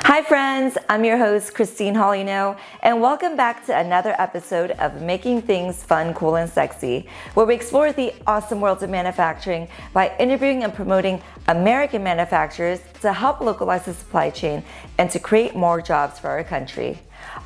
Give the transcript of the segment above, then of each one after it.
Hi friends, I'm your host Christine Hollino, and welcome back to another episode of Making Things Fun, Cool, and Sexy, where we explore the awesome world of manufacturing by interviewing and promoting American manufacturers to help localize the supply chain and to create more jobs for our country.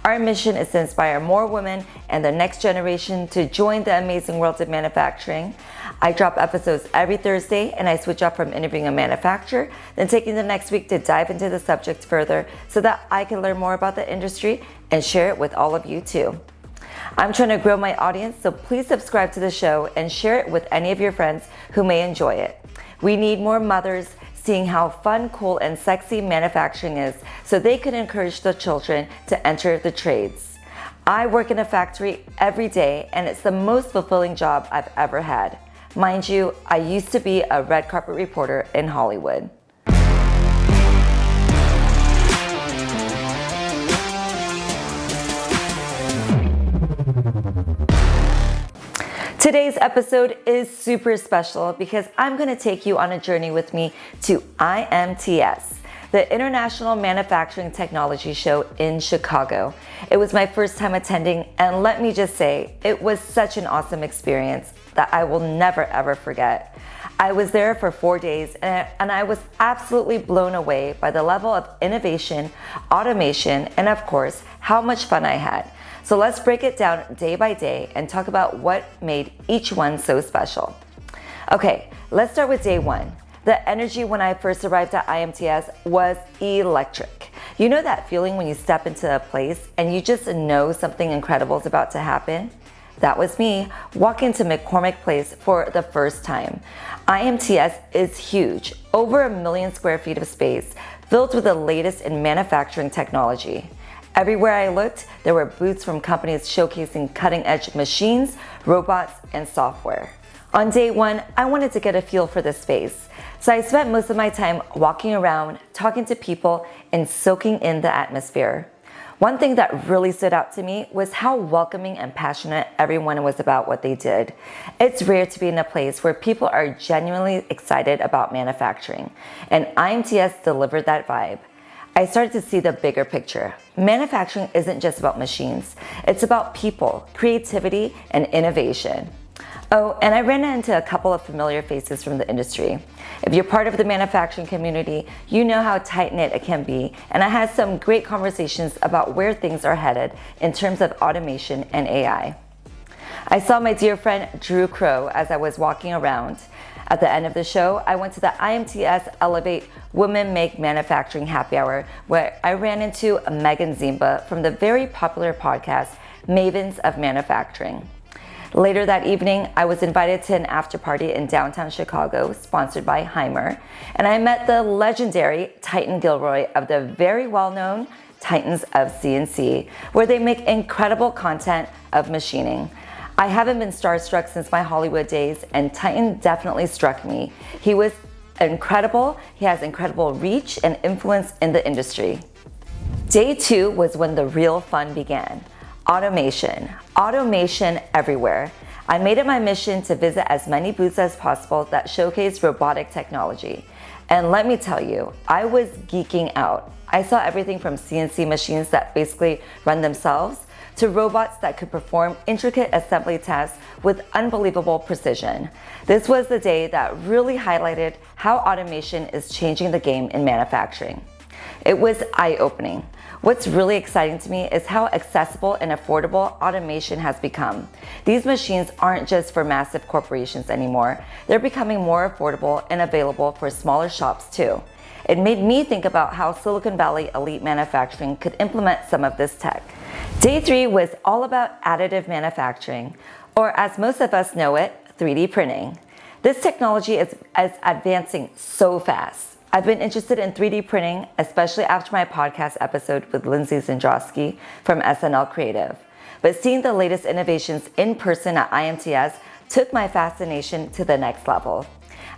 Our mission is to inspire more women and the next generation to join the amazing world of manufacturing. I drop episodes every Thursday, and I switch up from interviewing a manufacturer, then taking the next week to dive into the subject further so that I can learn more about the industry and share it with all of you too. I'm trying to grow my audience, so please subscribe to the show and share it with any of your friends who may enjoy it. We need more mothers seeing how fun, cool, and sexy manufacturing is so they can encourage the children to enter the trades. I work in a factory every day, and it's the most fulfilling job I've ever had. Mind you, I used to be a red carpet reporter in Hollywood. Today's episode is super special because I'm going to take you on a journey with me to IMTS, the International Manufacturing Technology Show in Chicago. It was my first time attending, and let me just say, it was such an awesome experience that I will never ever forget. I was there for 4 days, and I was absolutely blown away by the level of innovation, automation, and of course, how much fun I had. So let's break it down day by day and talk about what made each one so special. Okay, let's start with day one. The energy when I first arrived at IMTS was electric. You know that feeling when you step into a place and you just know something incredible is about to happen? That was me walking to McCormick Place for the first time. IMTS is huge, over 1 million square feet of space, filled with the latest in manufacturing technology. Everywhere I looked, there were booths from companies showcasing cutting-edge machines, robots, and software. On day one, I wanted to get a feel for the space, so I spent most of my time walking around, talking to people, and soaking in the atmosphere. One thing that really stood out to me was how welcoming and passionate everyone was about what they did. It's rare to be in a place where people are genuinely excited about manufacturing, and IMTS delivered that vibe. I started to see the bigger picture. Manufacturing isn't just about machines. It's about people, creativity, and innovation. Oh, and I ran into a couple of familiar faces from the industry. If you're part of the manufacturing community, you know how tight-knit it can be, and I had some great conversations about where things are headed in terms of automation and AI. I saw my dear friend Drew Crow as I was walking around. At the end of the show, I went to the IMTS Elevate Women Make Manufacturing Happy Hour, where I ran into Megan Zimba from the very popular podcast, Mavens of Manufacturing. Later that evening, I was invited to an after party in downtown Chicago, sponsored by Heimer, and I met the legendary Titan Gilroy of the very well-known Titans of CNC, where they make incredible content of machining. I haven't been starstruck since my Hollywood days, and Titan definitely struck me. He was incredible. He has incredible reach and influence in the industry. Day two was when the real fun began. Automation. Automation everywhere. I made it my mission to visit as many booths as possible that showcase robotic technology. And let me tell you, I was geeking out. I saw everything from CNC machines that basically run themselves to robots that could perform intricate assembly tasks with unbelievable precision. This was the day that really highlighted how automation is changing the game in manufacturing. It was eye-opening. What's really exciting to me is how accessible and affordable automation has become. These machines aren't just for massive corporations anymore. They're becoming more affordable and available for smaller shops too. It made me think about how Silicon Valley elite manufacturing could implement some of this tech. Day three was all about additive manufacturing, or as most of us know it, 3D printing. This technology is advancing so fast. I've been interested in 3D printing, especially after my podcast episode with Lindsay Zendrowski from SNL Creative. But seeing the latest innovations in person at IMTS took my fascination to the next level.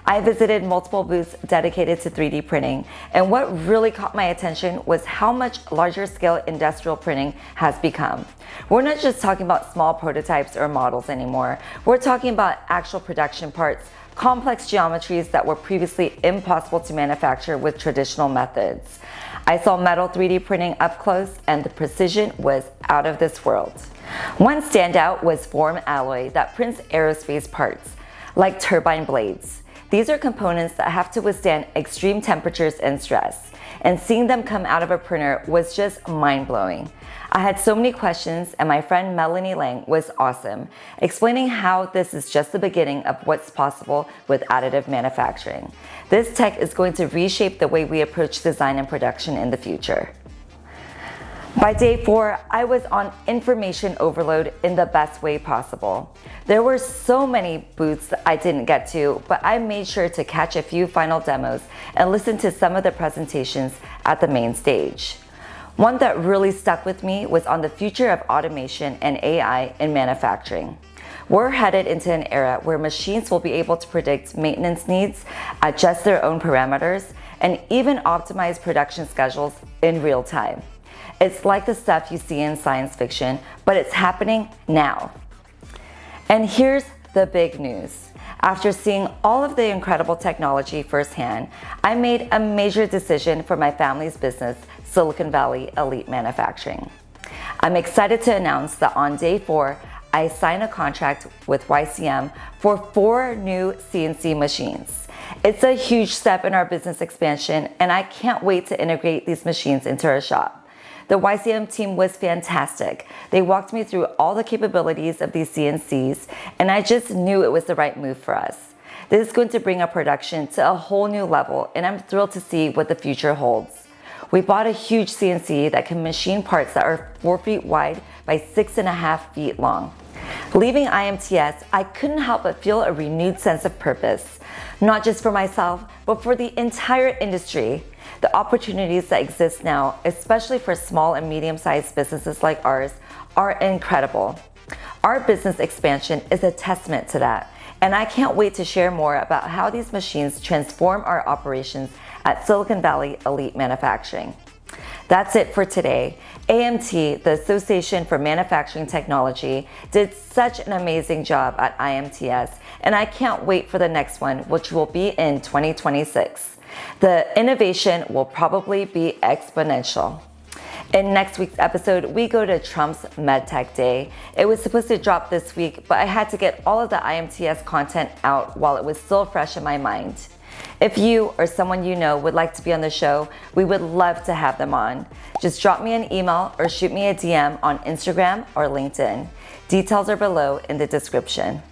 I visited multiple booths dedicated to 3D printing, and what really caught my attention was how much larger scale industrial printing has become. We're not just talking about small prototypes or models anymore. We're talking about actual production parts, complex geometries that were previously impossible to manufacture with traditional methods. I saw metal 3D printing up close, and the precision was out of this world. One standout was Form Alloy that prints aerospace parts, like turbine blades. These are components that have to withstand extreme temperatures and stress, and seeing them come out of a printer was just mind-blowing. I had so many questions, and my friend Melanie Lang was awesome, explaining how this is just the beginning of what's possible with additive manufacturing. This tech is going to reshape the way we approach design and production in the future. By day 4, I was on information overload in the best way possible. There were so many booths that I didn't get to, but I made sure to catch a few final demos and listen to some of the presentations at the main stage. One that really stuck with me was on the future of automation and AI in manufacturing. We're headed into an era where machines will be able to predict maintenance needs, adjust their own parameters, and even optimize production schedules in real time. It's like the stuff you see in science fiction, but it's happening now. And here's the big news. After seeing all of the incredible technology firsthand, I made a major decision for my family's business, Silicon Valley Elite Manufacturing. I'm excited to announce that on day 4, I signed a contract with YCM for 4 new CNC machines. It's a huge step in our business expansion, and I can't wait to integrate these machines into our shop. The YCM team was fantastic. They walked me through all the capabilities of these CNCs, and I just knew it was the right move for us. This is going to bring our production to a whole new level, and I'm thrilled to see what the future holds. We bought a huge CNC that can machine parts that are 4 feet wide by 6.5 feet long. Leaving IMTS, I couldn't help but feel a renewed sense of purpose, not just for myself, but for the entire industry. The opportunities that exist now, especially for small and medium-sized businesses like ours, are incredible. Our business expansion is a testament to that, and I can't wait to share more about how these machines transform our operations at Silicon Valley Elite Manufacturing. That's it for today. AMT, the Association for Manufacturing Technology, did such an amazing job at IMTS, and I can't wait for the next one, which will be in 2026. The innovation will probably be exponential. In next week's episode, we go to Trump's MedTech Day. It was supposed to drop this week, but I had to get all of the IMTS content out while it was still fresh in my mind. If you or someone you know would like to be on the show, we would love to have them on. Just drop me an email or shoot me a DM on Instagram or LinkedIn. Details are below in the description.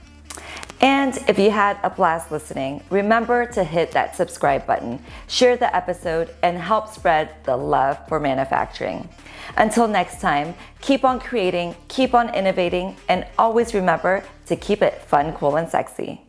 And if you had a blast listening, remember to hit that subscribe button, share the episode, and help spread the love for manufacturing. Until next time, keep on creating, keep on innovating, and always remember to keep it fun, cool, and sexy.